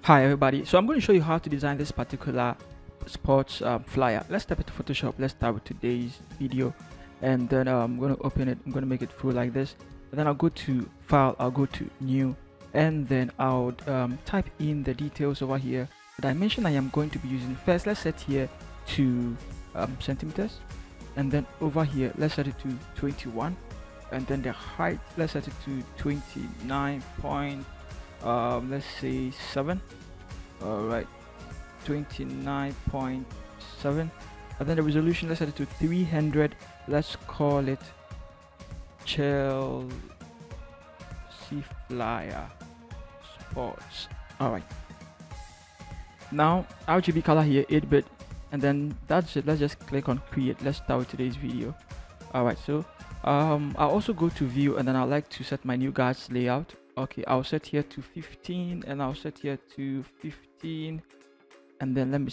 Hi everybody, so I'm going to show you how to design this particular sports flyer. Let's step into Photoshop. Let's start with today's video, and then I'm going to open it. I'm going to make it full like this, and then I'll go to file, I'll go to new, and then I'll type in the details over here. The dimension I am going to be using first, let's set here to centimeters, and then over here let's set it to 21, and then the height let's set it to 29 point let's say 7. All right, 29.7, and then the resolution let's set it to 300. Let's call it Chelsea Flyer Sports. All right, now RGB color here 8-bit, and then that's it. Let's just click on create. Let's start with today's video. All right, so I'll also go to view, and then I'd like to set my new guides layout. Okay, I'll set here to 15, and I'll set here to 15, and then let me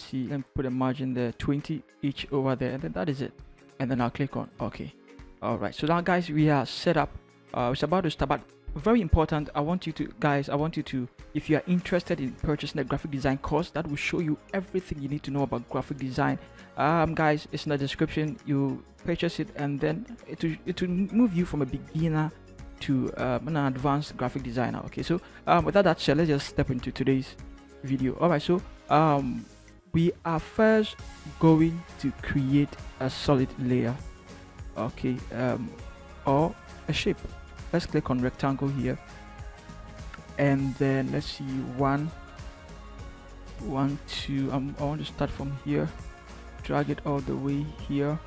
put a margin there 20 each over there, and then that is it. And then I'll click on OK. All right, so now guys, we are set up. It's about to start, but very important, I want you to, if you are interested in purchasing a graphic design course that will show you everything you need to know about graphic design, guys, it's in the description. You purchase it, and then it will move you from a beginner to an advanced graphic designer. Okay, so without that said, let's just step into today's video. All right, so we are first going to create a solid layer, okay, or a shape. Let's click on rectangle here, and then let's see, 1 2. I want to start from here, drag it all the way here,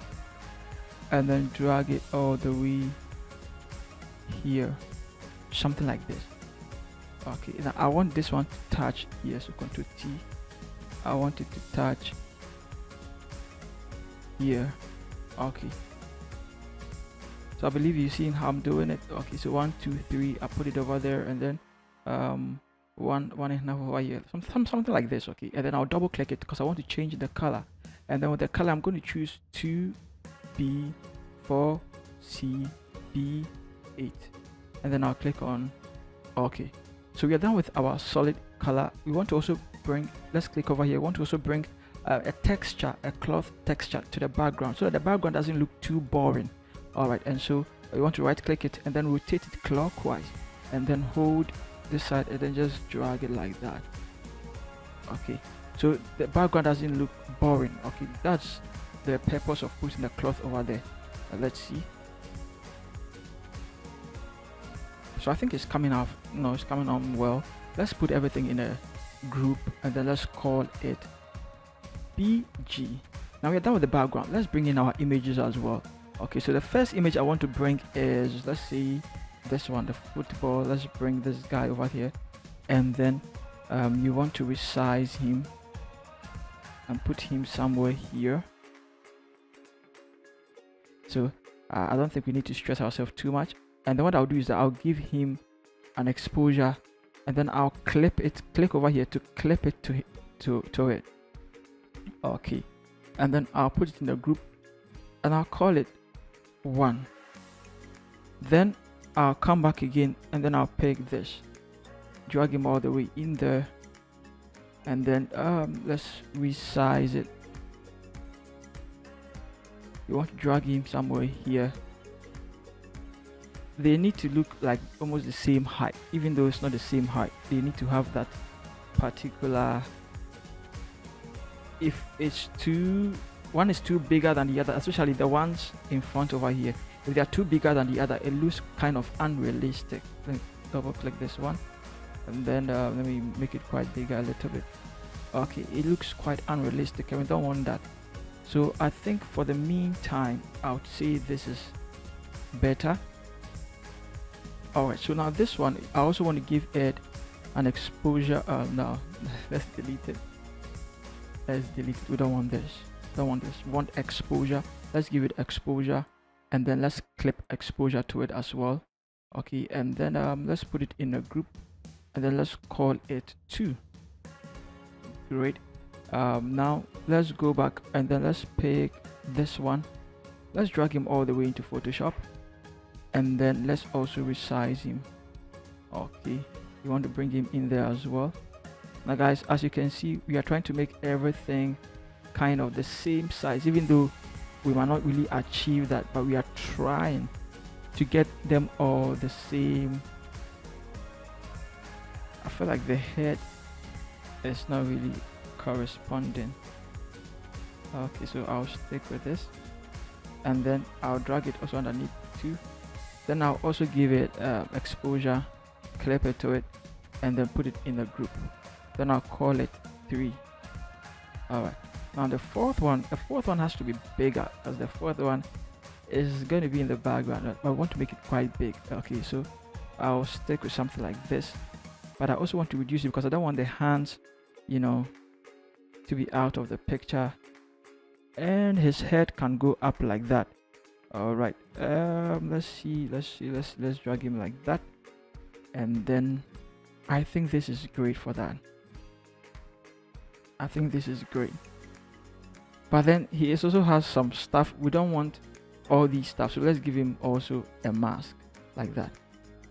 and then drag it all the way here, something like this. Okay, now I want this one to touch here, so Ctrl T. I want it to touch here. Okay, so I believe you're seeing how I'm doing it. Okay, so 1 2 3, I put it over there, and then one and a half over here, something like this. Okay, and then I'll double click it because I want to change the color, and then with the color I'm going to choose 2B 4C B 8, and then I'll click on OK. So we are done with our solid color. We want to also bring, let's click over here, we want to also bring a texture, a cloth texture to the background, so that the background doesn't look too boring. All right, and so we want to right click it and then rotate it clockwise, and then hold this side and then just drag it like that. Okay, so the background doesn't look boring. Okay, that's the purpose of putting the cloth over there. Let's see. So I think it's coming off. No, it's coming on well. Let's put everything in a group, and then let's call it BG. Now we're done with the background. Let's bring in our images as well. Okay, so the first image I want to bring is, let's see, this one, the football. Let's bring this guy over here, and then you want to resize him and put him somewhere here. So I don't think we need to stress ourselves too much. And then what I'll do is that I'll give him an exposure, and then I'll clip over here to clip it to it. Okay, and then I'll put it in the group, and I'll call it 1. Then I'll come back again, and then I'll pick this, drag him all the way in there, and then let's resize it. You want to drag him somewhere here. They need to look like almost the same height, even though it's not the same height. They need to have that particular, if it's one is too bigger than the other, especially the ones in front over here, if they are too bigger than the other, it looks kind of unrealistic. Let me double click this one, and then let me make it quite bigger a little bit. Okay, it looks quite unrealistic, and we don't want that. So I think for the meantime, I would say this is better. Alright, so now this one, I also want to give it an exposure. No, let's delete it. We don't want this. We want exposure. Let's give it exposure, and then let's clip exposure to it as well. Okay, and then let's put it in a group, and then let's call it 2. Great. Now let's go back, and then let's pick this one. Let's drag him all the way into Photoshop, and then let's also resize him. Okay, you want to bring him in there as well. Now guys, as you can see, we are trying to make everything kind of the same size, even though we might not really achieve that, but we are trying to get them all the same. I feel like the head is not really corresponding. Okay, so I'll stick with this, and then I'll drag it also underneath too. Then I'll also give it exposure, clip it to it, and then put it in the group. Then I'll call it 3. Alright, now the fourth one has to be bigger, because the fourth one is going to be in the background. I want to make it quite big. Okay, so I'll stick with something like this, but I also want to reduce it because I don't want the hands, you know, to be out of the picture, and his head can go up like that. All right, let's drag him like that, and then I think this is great for that. I think this is great, but then he also has some stuff. We don't want all these stuff, so let's give him also a mask like that,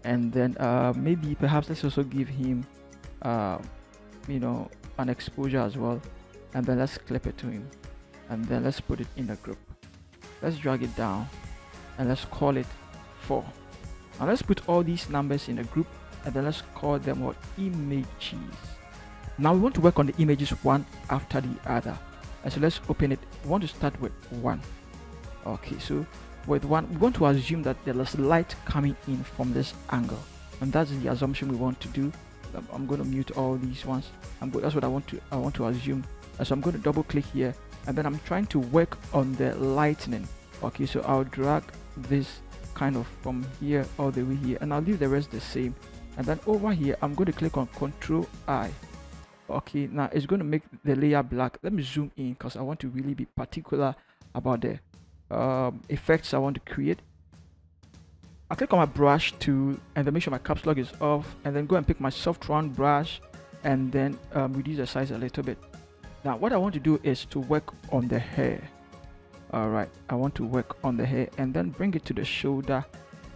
and then maybe perhaps let's also give him you know, an exposure as well, and then let's clip it to him, and then let's put it in the group. Let's drag it down and let's call it 4. Now let's put all these numbers in a group, and then let's call them what? Images. Now we want to work on the images one after the other, and so let's open it. We want to start with 1. Okay, so with 1 we want to assume that there is light coming in from this angle, and that's the assumption we want to do. I'm going to mute all these ones. That's what I want to assume. So I'm going to double click here, and then I'm trying to work on the lightning. Okay, so I'll drag this kind of from here all the way here, and I'll leave the rest the same. And then over here I'm going to click on Control I. Okay, now it's going to make the layer black. Let me zoom in because I want to really be particular about the effects I want to create. I'll click on my brush tool and then make sure my caps lock is off, and then go and pick my soft round brush, and then reduce the size a little bit. Now what I want to do is to work on the hair. Alright, I want to work on the hair and then bring it to the shoulder,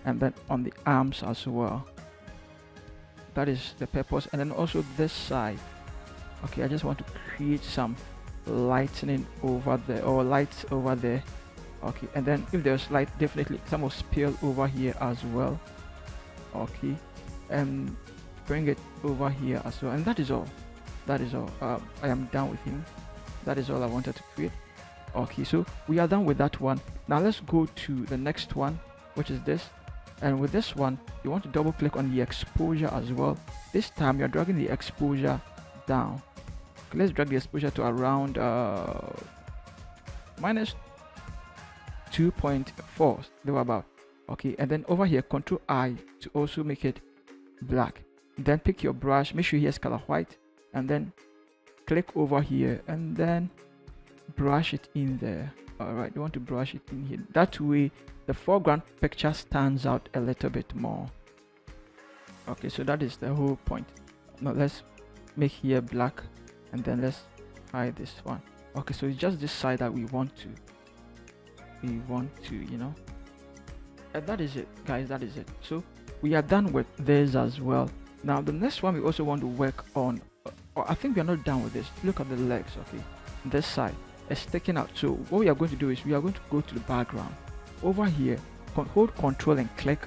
and then on the arms as well. That is the purpose. And then also this side. Okay, I just want to create some lightning over there, or lights over there. Okay, and then if there's light, definitely some will spill over here as well. Okay, and bring it over here as well, and that is all. That is all. I am done with him. That is all I wanted to create. Okay, so we are done with that one. Now let's go to the next one, which is this. And with this one, you want to double click on the exposure as well. This time you're dragging the exposure down. Okay, let's drag the exposure to around minus 2.4 thereabout. Okay, and then over here Control I to also make it black. Then pick your brush, make sure he has color white, and then click over here and then brush it in there. All right, you want to brush it in here. That way the foreground picture stands out a little bit more. Okay, so that is the whole point. Now let's make here black, and then let's hide this one. Okay, so it's just this side that we want to you know, and that is it, guys. That is it. So we are done with this as well. Now the next one we also want to work on, I think we are not done with this. Look at the legs. Okay, this side is sticking out. So what we are going to do is we are going to go to the background. Over here, hold Control and click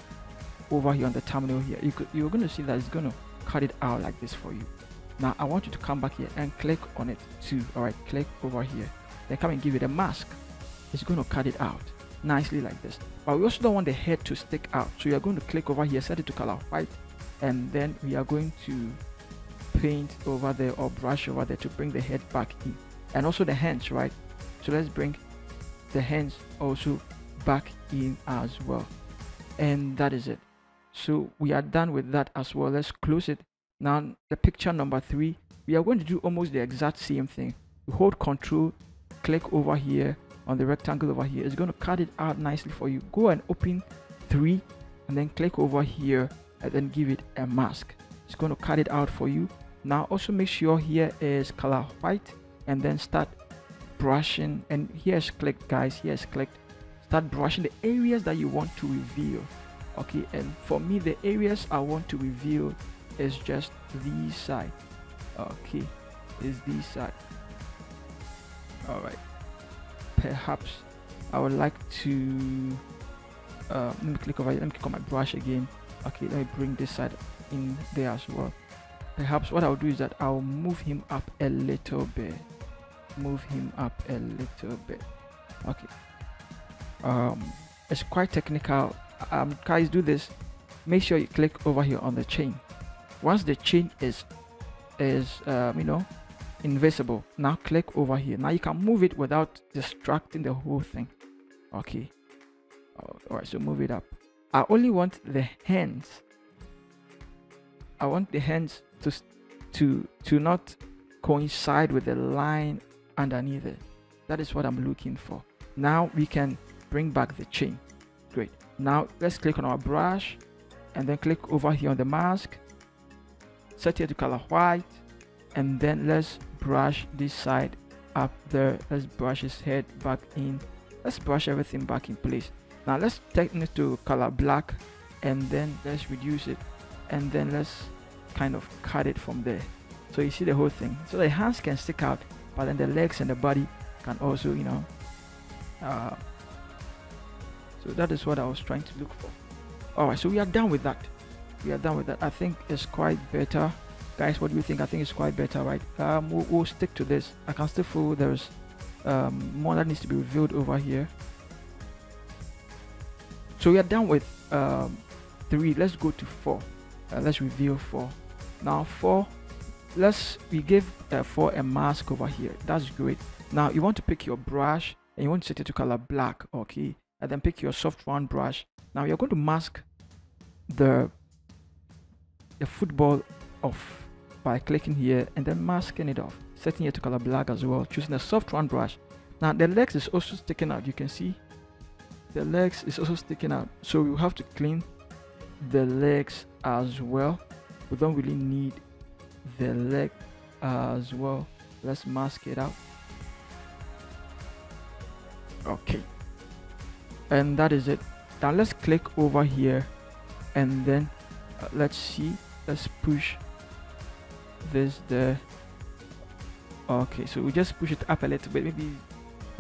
over here on the terminal here. You're going to see that it's going to cut it out like this for you. Now I want you to come back here and click on it too. All right, click over here, then come and give it a mask. It's going to cut it out nicely like this. But we also don't want the head to stick out, so you are going to click over here, set it to color white, and then we are going to paint over there or brush over there to bring the head back in, and also the hands, right? So let's bring the hands also back in as well, and that is it. So we are done with that as well. Let's close it. Now the picture number 3, we are going to do almost the exact same thing. You hold Control, click over here on the rectangle over here. It's going to cut it out nicely for you. Go and open 3 and then click over here and then give it a mask. It's going to cut it out for you. Now also make sure here is color white, and then start brushing, and here is clicked, guys. Here is clicked. Start brushing the areas that you want to reveal. Okay, and for me the areas I want to reveal is just these side. Okay, is this side. All right, perhaps I would like to let me click over here, let me click on my brush again. Okay, let me bring this side in there as well. Perhaps what I'll do is that I'll move him up a little bit. Okay, it's quite technical. Guys, do this. Make sure you click over here on the chain. Once the chain is invisible, now click over here. Now you can move it without distracting the whole thing. Okay, all right, so move it up. I only want the hands. I want the hands to not coincide with the line underneath it. That is what I'm looking for. Now we can bring back the chain. Great. Now let's click on our brush and then click over here on the mask, set it to color white, and then let's brush this side up there. Let's brush his head back in. Let's brush everything back in place. Now let's take it to color black, and then let's reduce it, and then let's kind of cut it from there. So you see the whole thing. So the hands can stick out, but then the legs and the body can also, so that is what I was trying to look for. All right, so we are done with that. I think it's quite better. Guys, what do you think? I think it's quite better, right? We'll stick to this. I can still feel there's more that needs to be revealed over here. So we are done with 3. Let's go to 4. Let's reveal 4. Now 4, we give 4 a mask over here. That's great. Now you want to pick your brush and you want to set it to color black. Okay, and then pick your soft round brush. Now you're going to mask the football off by clicking here and then masking it off, setting it to color black as well, choosing a soft round brush. Now the legs is also sticking out. You can see the legs is also sticking out, so you have to clean the legs as well. We don't really need the leg as well. Let's mask it out. Okay, and that is it. Now let's click over here and then let's push this there. Okay, so we just push it up a little bit, maybe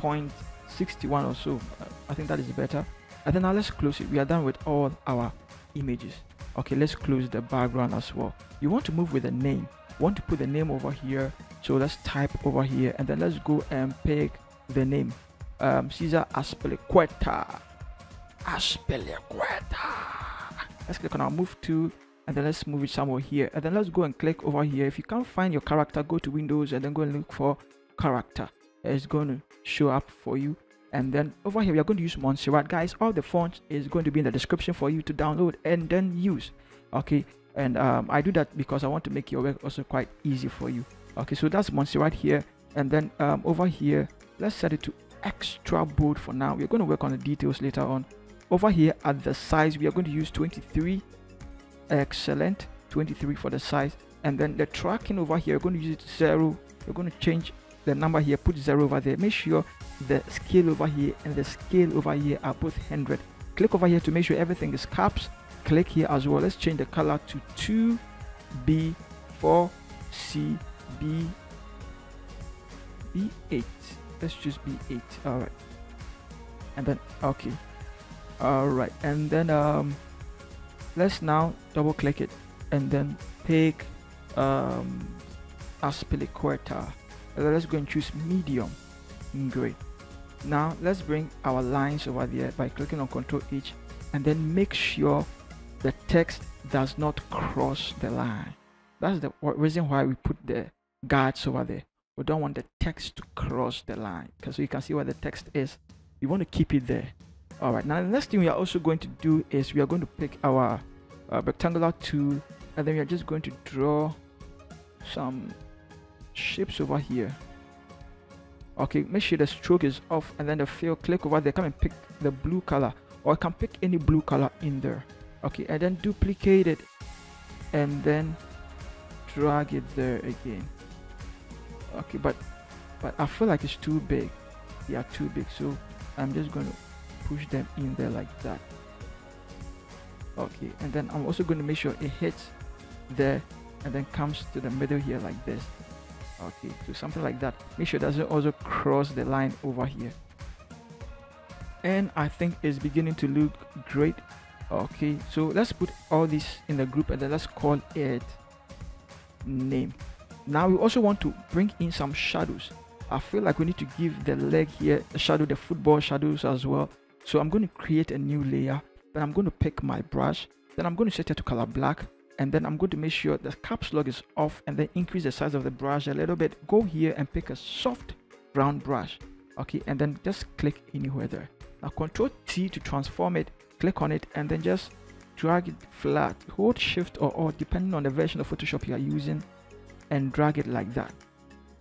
0.61 or so. I think that is better. And then now let's close it. We are done with all our images. Okay, let's close the background as well. You want to move with the name. You want to put the name over here, so let's type over here and then let's go and pick the name. Cesar Azpilicueta. Let's click on our move tool and then let's move it somewhere here, and then let's go and click over here. If you can't find your character, go to Windows and then go and look for character. It's going to show up for you. And then over here we are going to use Montserrat. Guys, all the fonts is going to be in the description for you to download and then use. Okay, and I do that because I want to make your work also quite easy for you. Okay, so that's Montserrat here, and then over here let's set it to extra bold for now. We're going to work on the details later on. Over here at the size we are going to use 23. Excellent, 23 for the size. And then the tracking over here, we're going to use it 0. We're going to change the number here, put 0 over there. Make sure the scale over here and the scale over here are both 100. Click over here to make sure everything is caps. Click here as well. Let's change the color to 2B, 4C, B8. Let's choose B8. All right, and then okay, all right, and then let's now double click it and then pick Azpilicueta. Let's go and choose medium. Great. Now let's bring our lines over there by clicking on Ctrl H and then make sure the text does not cross the line. That's the reason why we put the guards over there. We don't want the text to cross the line, because you can see where the text is. You want to keep it there. All right, now the next thing we are also going to do is we are going to pick our rectangular tool, and then we are just going to draw some shapes over here. Okay, make sure the stroke is off and then the fill. Click over there, come and pick the blue color, or I can pick any blue color in there. Okay, and then duplicate it and then drag it there again. Okay, but I feel like it's too big. They are too big, so I'm just going to push them in there like that. Okay, and then I'm also going to make sure it hits the and then comes to the middle here like this. Okay, so something like that. Make sure it doesn't also cross the line over here. And I think it's beginning to look great. Okay, so let's put all this in the group and then let's call it name. Now we also want to bring in some shadows. I feel like we need to give the leg here a shadow, the football shadows as well. So I'm going to create a new layer. Then I'm going to pick my brush. Then I'm going to set it to color black. And then I'm going to make sure the caps lock is off and then increase the size of the brush a little bit. Go here and pick a soft brown brush. Okay, and then just click anywhere there. Now Control T to transform it. Click on it and then just drag it flat. Hold Shift or Alt depending on the version of Photoshop you are using and drag it like that.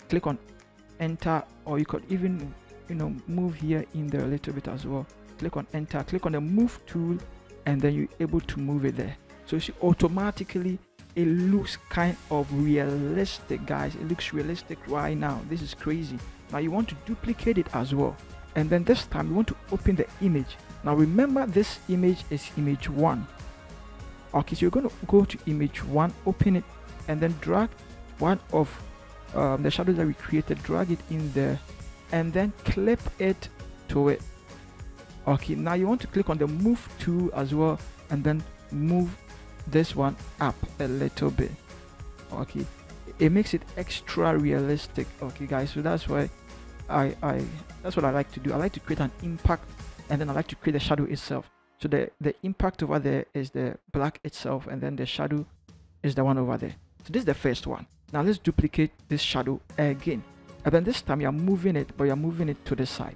Click on Enter, or you could even move here in there a little bit as well. Click on Enter, click on the Move tool, and then you're able to move it there. So you see automatically it looks kind of realistic, guys. It looks realistic right now. This is crazy. Now you want to duplicate it as well, and then this time you want to open the image. Now remember, this image is image 1. Okay, so you're going to go to image 1, open it, and then drag one of the shadows that we created, drag it in there, and then clip it to it. Okay, now you want to click on the Move tool as well, and then move this one up a little bit. Okay, it makes it extra realistic. Okay guys, so that's why that's what I like to do. I like to create an impact, and then I like to create the shadow itself. So the impact over there is the black itself, and then the shadow is the one over there. So this is the first one. Now let's duplicate this shadow again, and then this time you're moving it, but you're moving it to the side.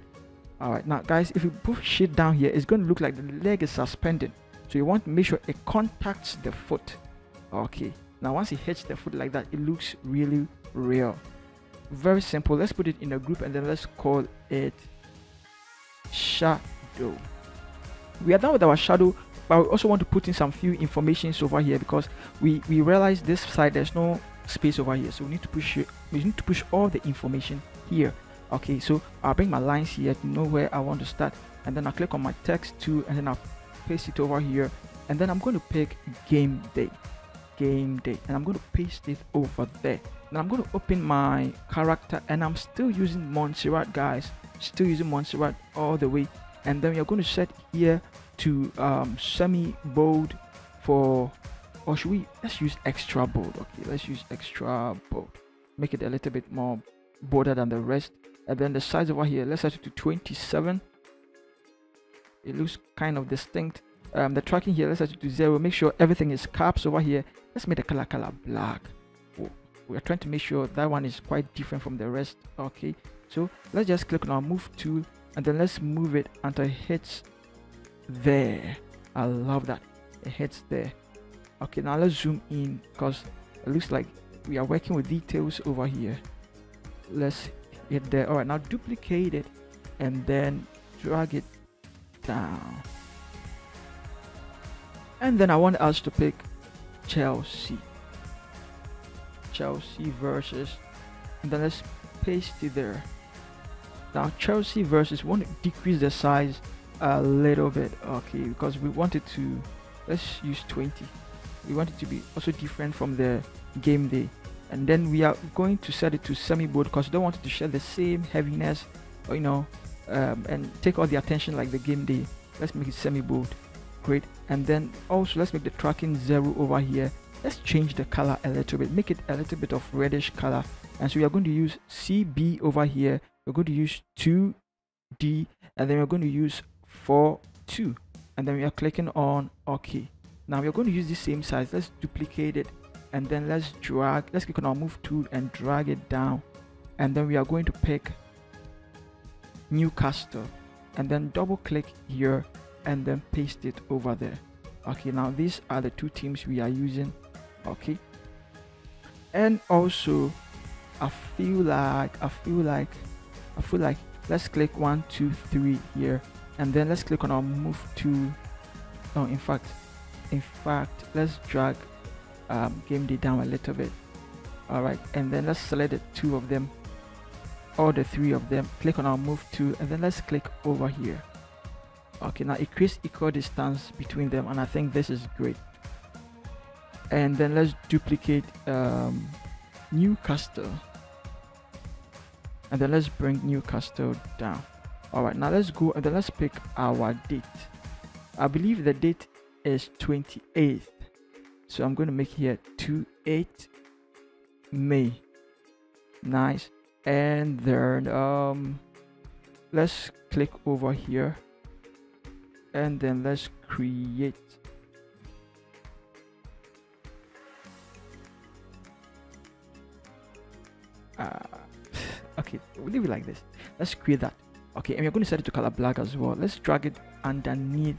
All right, now guys, if you push it down here, it's going to look like the leg is suspended. So you want to make sure it contacts the foot. Okay, now once it hits the foot like that, it looks really real. Very simple. Let's put it in a group and then let's call it shadow. We are done with our shadow, but we also want to put in some few informations over here, because we realize this side there's no space over here, so we need to push it. We need to push all the information here. Okay, so I'll bring my lines here to know where I want to start, and then I'll click on my text tool, and then I'll paste it over here, and then I'm going to pick game day, and I'm going to paste it over there. Now I'm going to open my character, and I'm still using Montserrat, guys, still using Montserrat all the way. And then you're going to set here to semi bold for, or should we, let's use extra bold. Okay, let's use extra bold, make it a little bit more bolder than the rest. And then the size over here, let's set it to 27. It looks kind of distinct. The tracking here, let's set it to 0. Make sure everything is caps over here. Let's make the color black. Oh, we are trying to make sure that one is quite different from the rest. Okay, so let's just click on our Move tool, and then let's move it until it hits there. I love that it hits there. Okay, now let's zoom in, because it looks like we are working with details over here. Let's hit there. All right, now duplicate it and then drag it down, and then I want us to pick Chelsea versus, and then let's paste it there. Now Chelsea versus, we want to decrease the size a little bit, okay, because we want it to, let's use 20. We want it to be also different from the game day, and then we are going to set it to semi bold, because we don't want it to share the same heaviness, or, and take all the attention like the game day. Let's make it semi bold. Great. And then also let's make the tracking 0 over here. Let's change the color a little bit, make it a little bit of reddish color. And so we are going to use CB over here. We're going to use 2D, and then we're going to use 4:2, and then we are clicking on OK. Now we are going to use the same size. Let's duplicate it, and then let's click on our Move tool and drag it down, and then we are going to pick Newcastle, and then double click here and then paste it over there. Okay, now these are the two teams we are using. Okay, and also I feel like let's click 1, 2, 3 here, and then let's click on our Move tool. No, in fact let's drag game day down a little bit. All right, and then let's select the 2 of them, or the 3 of them, click on our Move tool, and then let's click over here. Okay, now it creates equal distance between them, and I think this is great. and then let's duplicate Newcastle, and then let's bring Newcastle down. All right, now let's go and then let's pick our date. I believe the date is 28th, so I'm going to make here 28 May. Nice. And then let's click over here, and then let's create okay, we'll leave it like this. Let's create that. Okay, and we're going to set it to color black as well. Let's drag it underneath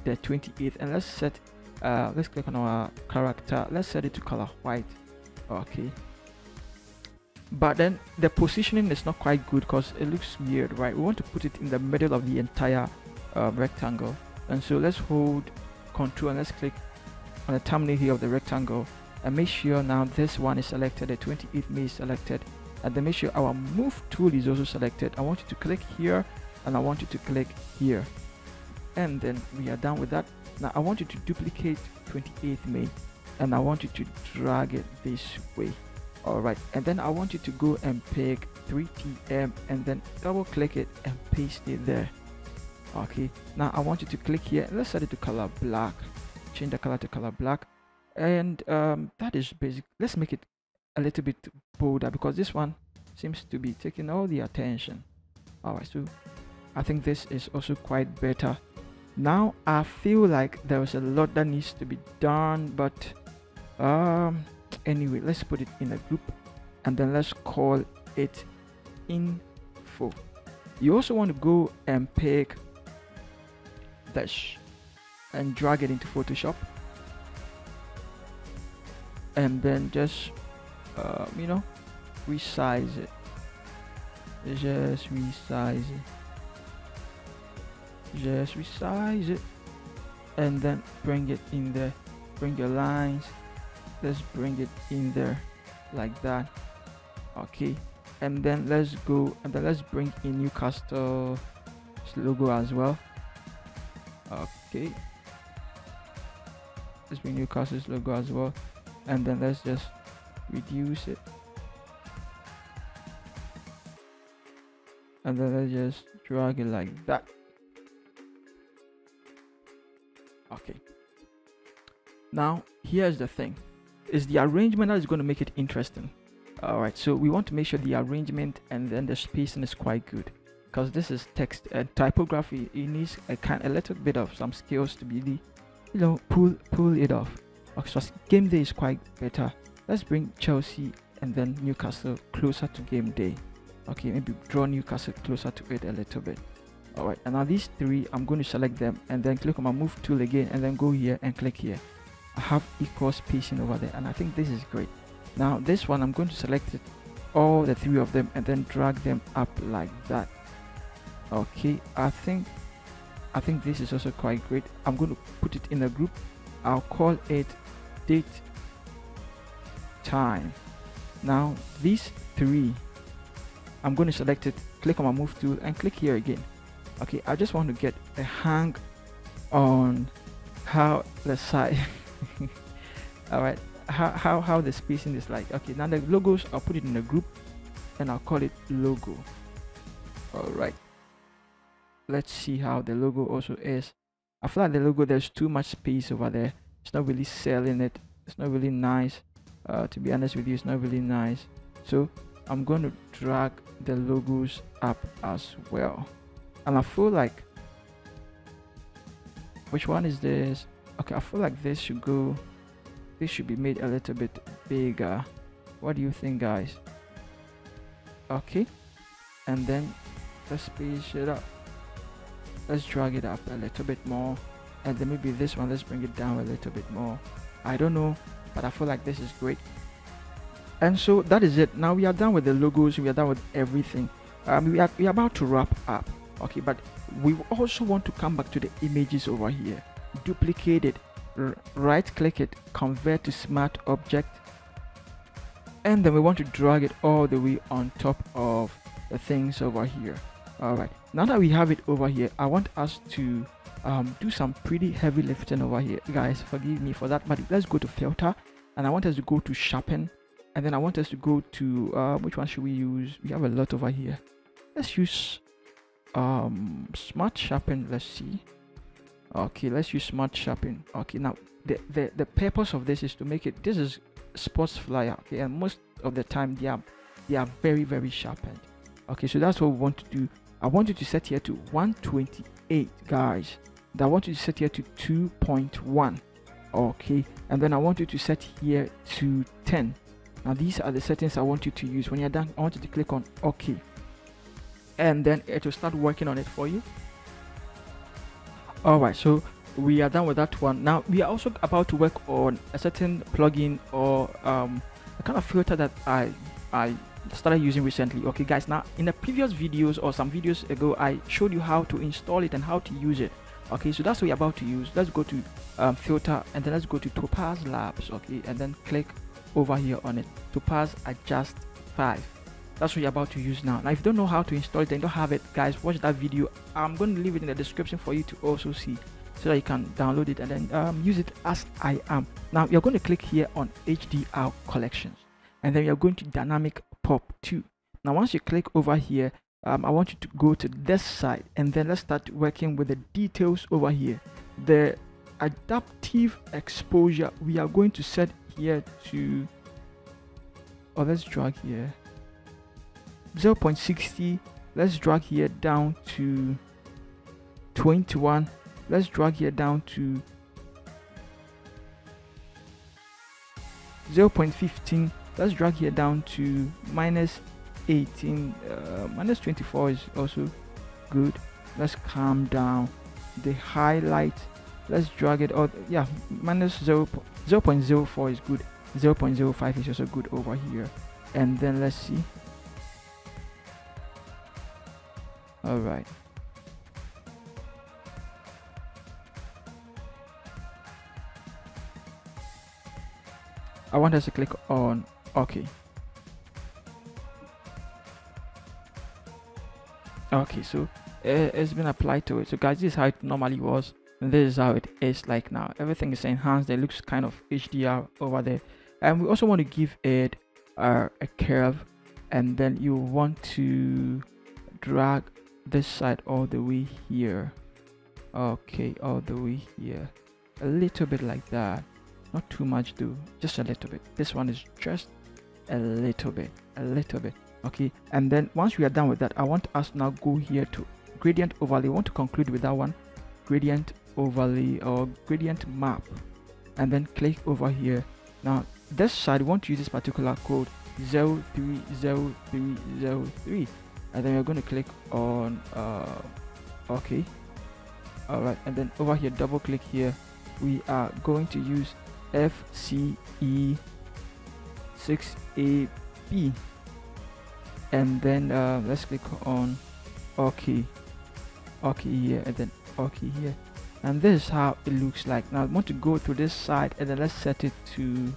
the 28th, and let's set let's click on our character, let's set it to color white. Okay, but then the positioning is not quite good because it looks weird, right? We want to put it in the middle of the entire rectangle, and so let's hold Control and let's click on the thumbnail here of the rectangle, and make sure now this one is selected, the 28th May is selected, and then make sure our move tool is also selected. I want you to click here, and I want you to click here, and then we are done with that. Now I want you to duplicate 28th May, and I want you to drag it this way. All right, and then I want you to go and pick 3pm and then double click it and paste it there. Okay, now I want you to click here and let's set it to color black, change the color to color black, and that is basic. Let's make it a little bit bolder because this one seems to be taking all the attention. All right, so I think this is also quite better. Now I feel like there is a lot that needs to be done, but anyway, let's put it in a group and then let's call it info. You also want to go and pick this and drag it into Photoshop, and then just resize it. Just resize it, and then bring it in there. Bring your lines, let's bring it in there like that. Okay, and then let's go and then let's bring in Newcastle's logo as well. Okay, let's bring Newcastle's logo as well, and then let's just reduce it, and then let's just drag it like that. Okay, now here's the thing, is the arrangement that is going to make it interesting. All right, so we want to make sure the arrangement and then the spacing is quite good, because this is text and typography. It needs a little bit of some skills to be pull it off. Okay, so game day is quite better. Let's bring Chelsea and then Newcastle closer to game day. Okay, maybe draw Newcastle closer to it a little bit. All right, and now these three, I'm going to select them and then click on my move tool again and then go here and click here. I have equal spacing over there, and I think this is great. Now this one, I'm going to select it, all the three of them, and then drag them up like that. Okay, I think this is also quite great. I'm going to put it in a group. I'll call it date time. Now these three, I'm going to select it, click on my move tool and click here again. Okay, I just want to get a hang on how the side all right, how the spacing is like. Okay, now the logos, I'll put it in a group and I'll call it logo. All right, let's see how the logo also is. I feel like the logo, there's too much space over there. It's not really selling it. It's not really nice. To be honest with you, it's not really nice. So I'm going to drag the logos up as well. And I feel like, which one is this? Okay, I feel like this should go, this should be made a little bit bigger. What do you think, guys? Okay, and then let's space it up. Let's drag it up a little bit more, and then maybe this one, let's bring it down a little bit more. I don't know, but I feel like this is great. And so that is it. Now we are done with the logos, we are done with everything. We are about to wrap up. Okay, but we also want to come back to the images over here, duplicate it, right click it, convert to smart object, and then we want to drag it all the way on top of the things over here. All right, now that we have it over here, I want us to do some pretty heavy lifting over here, guys. Forgive me for that, but let's go to filter, and I want us to go to sharpen, and then I want us to go to which one should we use? We have a lot over here. Let's use smart sharpen. Let's see. Okay, let's use smart sharpen. Okay, now the purpose of this is to make it, this is sports flyer, okay, and most of the time they are very, very sharpened. Okay, so that's what we want to do. I want you to set here to 128, guys. I want you to set here to 2.1. Okay, and then I want you to set here to 10. Now these are the settings I want you to use. When you're done, I want you to click on OK, and then it will start working on it for you. All right, so we are done with that one. Now we are also about to work on a certain plugin or a kind of filter that I started using recently. Okay guys, now in the previous videos or some videos ago, I showed you how to install it and how to use it. Okay, so that's what we're about to use. Let's go to filter, and then let's go to Topaz Labs. Okay, and then click over here on it, Topaz Adjust 5. That's what you're about to use now. Now if you don't know how to install it and don't have it, guys, watch that video. I'm going to leave it in the description for you to also see, so that you can download it and then use it as I am. Now you're going to click here on HDR collections, and then you're going to dynamic pop 2. Now once you click over here, I want you to go to this side, and then let's start working with the details over here. The adaptive exposure we are going to set here to, or let's drag here 0.60. let's drag here down to 21. Let's drag here down to 0.15. let's drag here down to minus 18. Minus 24 is also good. Let's calm down the highlight. Let's drag it out. Yeah, minus 0.04 is good. 0.05 is also good over here. And then let's see. All right, I want us to click on OK. Okay, so it's been applied to it. So guys, this is how it normally was, and this is how it is like now. Everything is enhanced. It looks kind of HDR over there. And we also want to give it a curve, and then you want to drag this side all the way here. Okay, all the way here, a little bit like that, not too much though, just a little bit. This one is just a little bit. Okay, and then once we are done with that, I want us now go here to gradient overlay. I want to conclude with that one, gradient overlay or gradient map, and then click over here. Now this side, we want to use this particular code 030303, and then we're going to click on OK. All right, and then over here, double click here. We are going to use FCE6AB, and then let's click on OK here, and then OK here, and this is how it looks like. Now I want to go to this side, and then let's set it to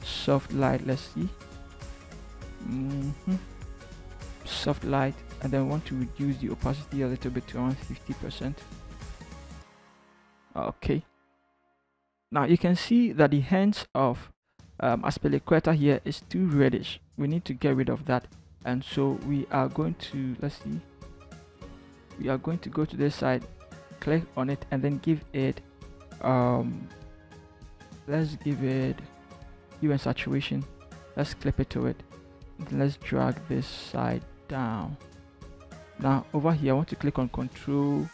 soft light. Let's see. Soft light, and then want to reduce the opacity a little bit to around 50%. Okay, now you can see that the hands of Aspilicueta here is too reddish. We need to get rid of that, and so we are going to, let's see, we are going to go to this side, click on it, and then give it let's give it hue and saturation. Let's clip it to it, and let's drag this side down. Now over here, I want to click on Control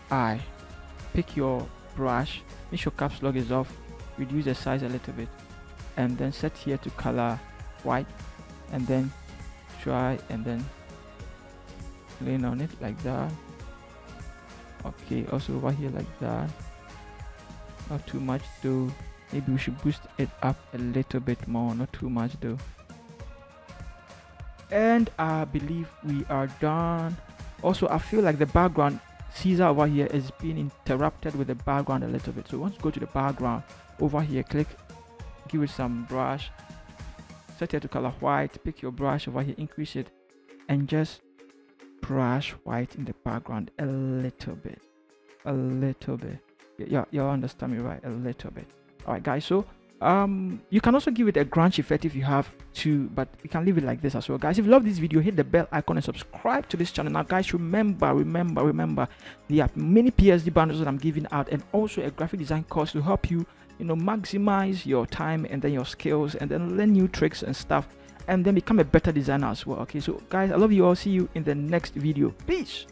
I, pick your brush, make sure caps lock is off, reduce the size a little bit, and then set here to color white, and then try and then lean on it like that. Okay, also over here like that, not too much though. Maybe we should boost it up a little bit more, not too much though. And I believe we are done. Also, I feel like the background, Caesar over here is being interrupted with the background a little bit. So once you go to the background over here, click, give it some brush, set it to color white, pick your brush over here, increase it, and just crash white in the background a little bit. Yeah, you understand me, right? A little bit. All right, guys. So you can also give it a grunge effect if you have to, but you can leave it like this as well, guys. If you love this video, hit the bell icon and subscribe to this channel. Now, guys, remember, there are many PSD bundles that I'm giving out, and also a graphic design course to help you, maximize your time and then your skills, and then learn new tricks and stuff, and then become a better designer as well. Okay, so guys, I love you all. See you in the next video. Peace.